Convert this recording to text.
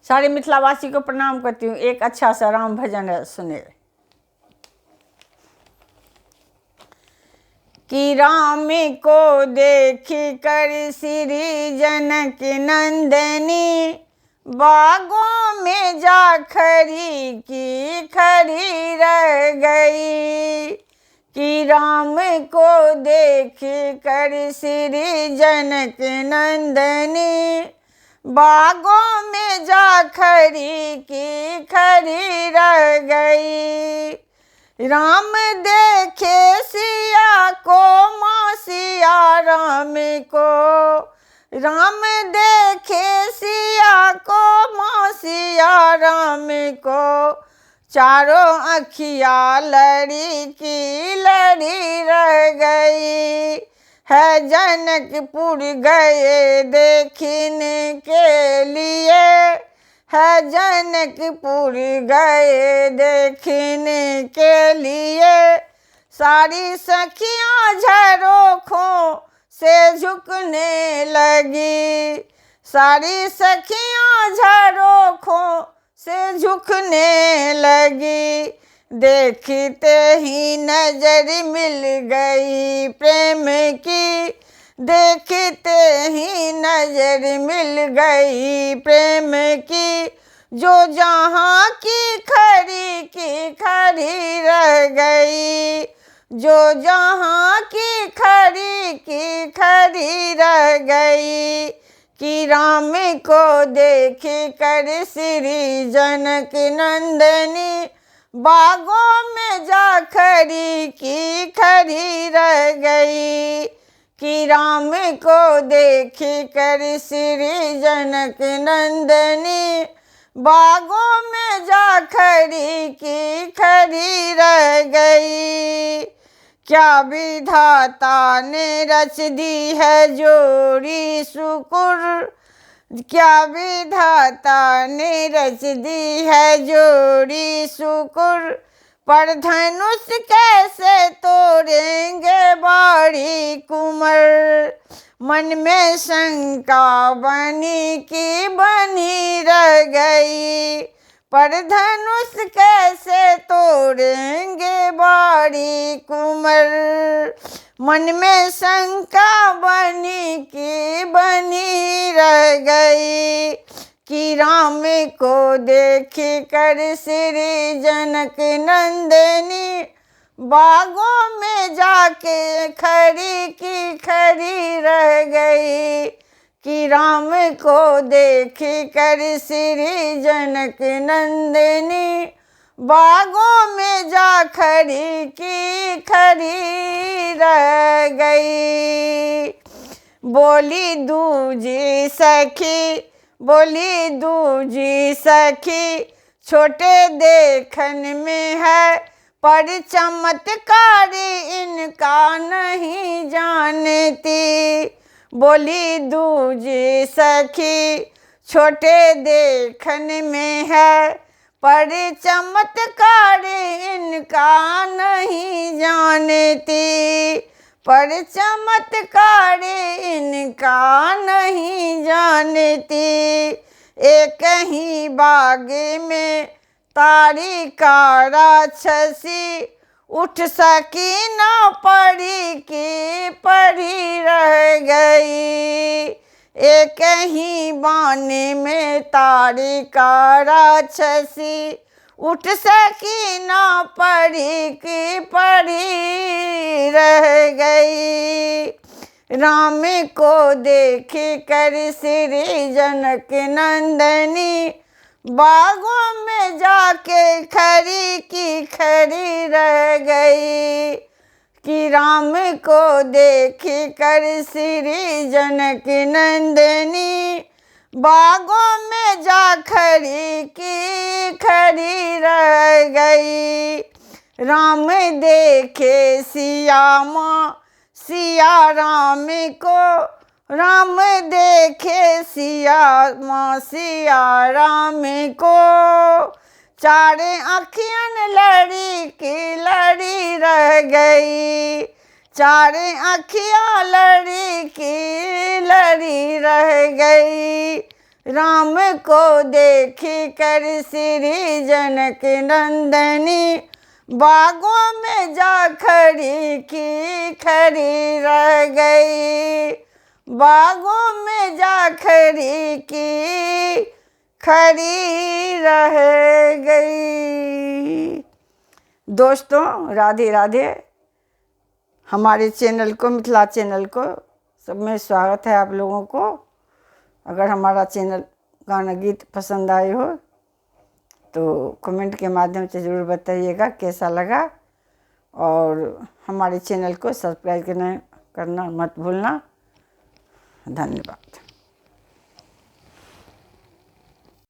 सारे मिथिलावासी को प्रणाम करती हूँ। एक अच्छा सा राम भजन है, सुने। कि राम को देखी कर श्री जनक नंदनी, बागों में जा खरी की खरी रह गई। कि राम को देख कर श्री जनक नंदनी, बागों में जा खरी की खरी रह गई। राम देखे सिया को माँ सिया राम को, राम देखे सिया को माँ सिया राम को, चारों अखिया लड़ी की लड़ी रह गई। है जनकपुर गए देखने के लिए, है जनकपुर गए देखने के लिए, सारी सखियां झरोखों से झुकने लगी। सारी सखियां झरोखों से झुकने लगी। देखते ही नजर मिल गई प्रेम की, देखते ही नजर मिल गई प्रेम की, जो जहाँ की खरी रह गई। जो जहाँ की खरी रह गई। कि राम को देख कर श्री जनक नंदनी, बागों में जा खरी की खरी रह गई। कि राम को देख कर श्री जनक नंदनी, बागों में जा खरी की खरी रह गई। क्या विधाता ने रच दी है जोड़ी शुक्र, क्या विधाता ने रच दी है जोड़ी शुक्र, पर धनुष कैसे तोड़ेंगे बाड़ी कुंवर। मन में शंका बनी की बनी रह गई, पर धनुष कैसे तोड़ेंगे बाड़ी कुंवर। मन में शंका बनी की बनी रह गई। कि राम को देख कर श्री जनक नंदनी, बागों में जाके खरी की खरी रह गई। कि राम को देख कर श्री जनक नंदनी, बागों में जा खरी की खरी रह गई। बोली दूजी सखी, बोली दूजी सखी, छोटे देखन में है, पर चमत्कारी इनका नहीं जानती। बोली दूजी सखी, छोटे देखन में है, पर चमत्कारी इनका नहीं जानती। पर चमत्कारी इनका नहीं जानती। एक ही बाग में तारी का राक्षसी, उठ सकी न पड़ी की पड़ी रह गई। एक ही बाने में तारी का राक्षसी, उठ सकी न पड़ी की पड़ी रह गई। राम को देख कर श्री जनक नंदनी, बागों में जाके खरी की खरी रह गई। कि राम को देख कर श्री जनक नंदनी, बागों में जा खरी की खरी रह गई। राम देखे सिया माँ सिया राम को, राम देखे सिया माँ सिया राम को, चारे अखियन लड़ी की लड़ी रह गई। चारे अखियाँ लड़ी की लड़ी रह गई। राम को देखी कर श्री जनक नंदनी, बागों में जा खड़ी की खड़ी रह गई, बागों में जा खड़ी की खड़ी रह गई। दोस्तों राधे राधे। हमारे चैनल को, मिथिला चैनल को सब में स्वागत है आप लोगों को। अगर हमारा चैनल गाना गीत पसंद आए हो तो कमेंट के माध्यम से ज़रूर बताइएगा कैसा लगा, और हमारे चैनल को सब्सक्राइब करना मत भूलना। धन्यवाद।